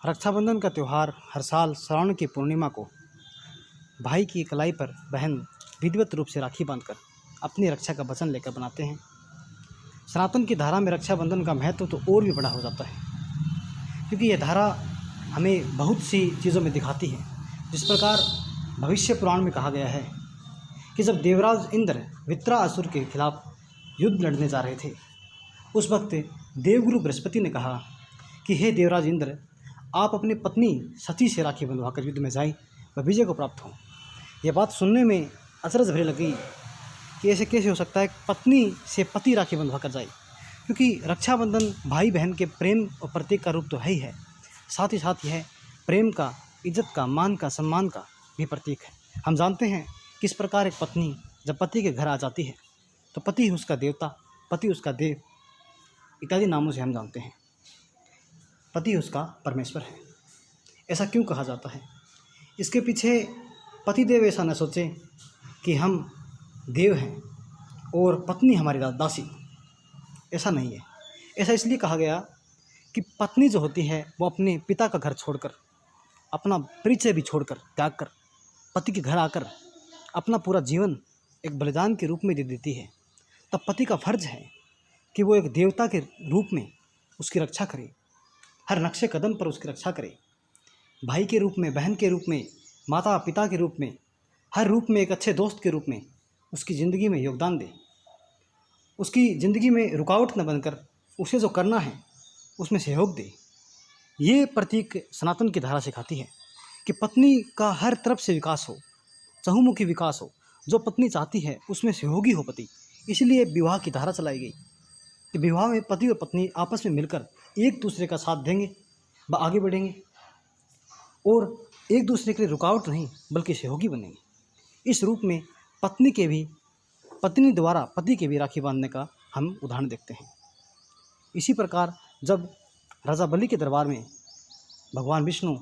रक्षाबंधन का त्यौहार हर साल श्रावण की पूर्णिमा को भाई की कलाई पर बहन विधिवत रूप से राखी बांधकर अपनी रक्षा का वचन लेकर बनाते हैं। सनातन की धारा में रक्षाबंधन का महत्व तो और भी बड़ा हो जाता है, क्योंकि यह धारा हमें बहुत सी चीज़ों में दिखाती है। जिस प्रकार भविष्य पुराण में कहा गया है कि जब देवराज इंद्र वृत्रासुर के खिलाफ युद्ध लड़ने जा रहे थे, उस वक्त देवगुरु बृहस्पति ने कहा कि हे देवराज इंद्र, आप अपनी पत्नी सती से राखी बंधवाकर युद्ध में जाएं व विजय को प्राप्त हों। यह बात सुनने में अचरज भरी लगी कि ऐसे कैसे हो सकता है पत्नी से पति राखी बंधवा कर जाए, क्योंकि रक्षाबंधन भाई बहन के प्रेम और प्रतीक का रूप तो है ही है, साथ ही साथ यह प्रेम का, इज्जत का, मान का, सम्मान का भी प्रतीक है। हम जानते हैं किस प्रकार एक पत्नी जब पति के घर आ जाती है तो पति उसका देवता, पति उसका देव इत्यादि नामों से हम जानते हैं। पति उसका परमेश्वर है। ऐसा क्यों कहा जाता है? इसके पीछे पतिदेव ऐसा न सोचे कि हम देव हैं और पत्नी हमारी दासी, ऐसा नहीं है। ऐसा इसलिए कहा गया कि पत्नी जो होती है वो अपने पिता का घर छोड़कर, अपना परिचय भी छोड़कर, त्याग कर पति के घर आकर अपना पूरा जीवन एक बलिदान के रूप में दे देती है। तब पति का फर्ज है कि वो एक देवता के रूप में उसकी रक्षा करे, हर नक्शे कदम पर उसकी रक्षा करे, भाई के रूप में, बहन के रूप में, माता पिता के रूप में, हर रूप में एक अच्छे दोस्त के रूप में उसकी ज़िंदगी में योगदान दे, उसकी ज़िंदगी में रुकावट न बनकर उसे जो करना है उसमें सहयोग दे। ये प्रतीक सनातन की धारा सिखाती है कि पत्नी का हर तरफ से विकास हो, चहुमुखी विकास हो। जो पत्नी चाहती है उसमें सहयोगी हो पति। इसलिए विवाह की धारा चलाई गई कि विवाह में पति और पत्नी आपस में मिलकर एक दूसरे का साथ देंगे व आगे बढ़ेंगे और एक दूसरे के लिए रुकावट नहीं बल्कि सहयोगी बनेंगे। इस रूप में पत्नी द्वारा पति के भी राखी बांधने का हम उदाहरण देखते हैं। इसी प्रकार जब राजा बलि के दरबार में भगवान विष्णु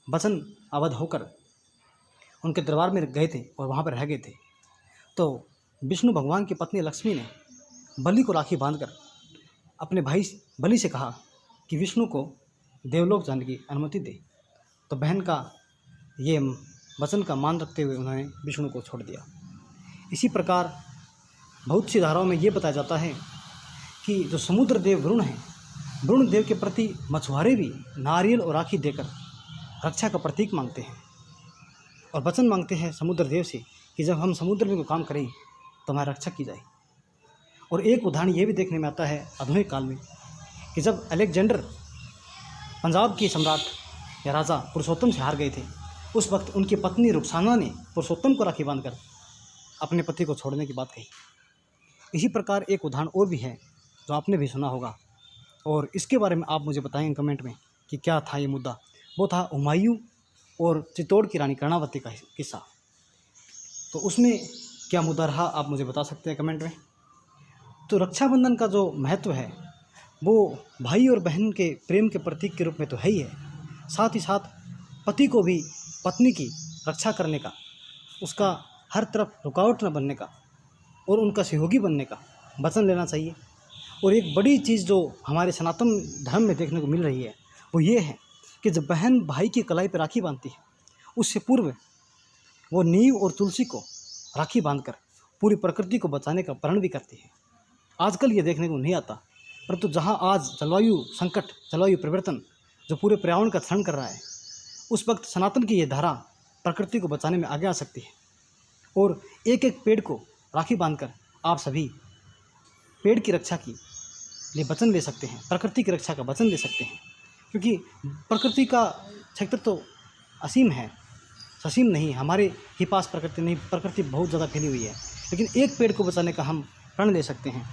वचन आबद्ध होकर उनके दरबार में गए थे और वहाँ पर रह गए थे, तो विष्णु भगवान की पत्नी लक्ष्मी ने बलि को राखी बांधकर अपने भाई बलि से कहा कि विष्णु को देवलोक जाने की अनुमति दे। तो बहन का ये वचन का मान रखते हुए उन्होंने विष्णु को छोड़ दिया। इसी प्रकार बहुत सी धाराओं में ये बताया जाता है कि जो समुद्र देव वरुण हैं, वरुण देव के प्रति मछुआरे भी नारियल और राखी देकर रक्षा का प्रतीक मांगते हैं और वचन मांगते हैं समुद्र देव से कि जब हम समुद्र में कोई काम करें तो हमारी रक्षा की जाए। और एक उदाहरण ये भी देखने में आता है आधुनिक काल में कि जब अलेक्जेंडर पंजाब के सम्राट या राजा पुरुषोत्तम से हार गए थे, उस वक्त उनकी पत्नी रुखसाना ने पुरुषोत्तम को राखी बांधकर अपने पति को छोड़ने की बात कही। इसी प्रकार एक उदाहरण और भी है जो आपने भी सुना होगा और इसके बारे में आप मुझे बताएंगे कमेंट में कि क्या था ये मुद्दा। वो था हुमायूं और चित्तौड़ की रानी कर्णावती का किस्सा। तो उसमें क्या मुद्दा रहा आप मुझे बता सकते हैं कमेंट में। तो रक्षाबंधन का जो महत्व है वो भाई और बहन के प्रेम के प्रतीक के रूप में तो है ही है, साथ ही साथ पति को भी पत्नी की रक्षा करने का, उसका हर तरफ रुकावट न बनने का और उनका सहयोगी बनने का वचन लेना चाहिए। और एक बड़ी चीज़ जो हमारे सनातन धर्म में देखने को मिल रही है वो ये है कि जब बहन भाई की कलाई पर राखी बांधती है, उससे पूर्व वो नीव और तुलसी को राखी बांधकर पूरी प्रकृति को बचाने का प्रण भी करती है। आजकल ये देखने को नहीं आता, परंतु जहाँ आज जलवायु संकट, जलवायु परिवर्तन जो पूरे पर्यावरण का क्षरण कर रहा है, उस वक्त सनातन की ये धारा प्रकृति को बचाने में आगे आ सकती है। और एक एक पेड़ को राखी बांधकर आप सभी पेड़ की रक्षा के लिए वचन ले सकते हैं, प्रकृति की रक्षा का वचन ले सकते हैं, क्योंकि प्रकृति का क्षेत्र तो असीम है, ससीम नहीं। हमारे ही पास प्रकृति नहीं, प्रकृति बहुत ज़्यादा फैली हुई है, लेकिन एक पेड़ को बचाने का हम प्रण ले सकते हैं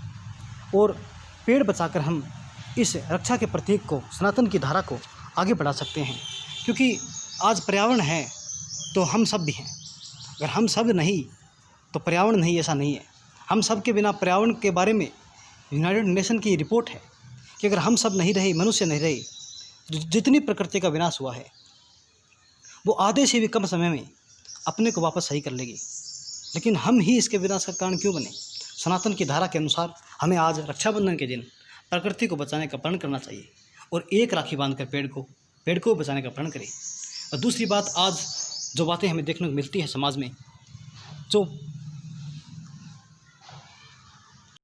और पेड़ बचाकर हम इस रक्षा के प्रतीक को, सनातन की धारा को आगे बढ़ा सकते हैं। क्योंकि आज पर्यावरण है तो हम सब भी हैं, अगर हम सब नहीं तो पर्यावरण नहीं, ऐसा नहीं है। हम सब के बिना पर्यावरण के बारे में यूनाइटेड नेशन की रिपोर्ट है कि अगर हम सब नहीं रहे, मनुष्य नहीं रहे, तो जितनी प्रकृति का विनाश हुआ है वो आधे से भी कम समय में अपने को वापस सही कर लेगी। लेकिन हम ही इसके विनाश का कारण क्यों बने? सनातन की धारा के अनुसार हमें आज रक्षाबंधन के दिन प्रकृति को बचाने का प्रण करना चाहिए और एक राखी बांधकर पेड़ को पेड़ को बचाने का प्रण करें। और दूसरी बात, आज जो बातें हमें देखने को मिलती हैं समाज में, जो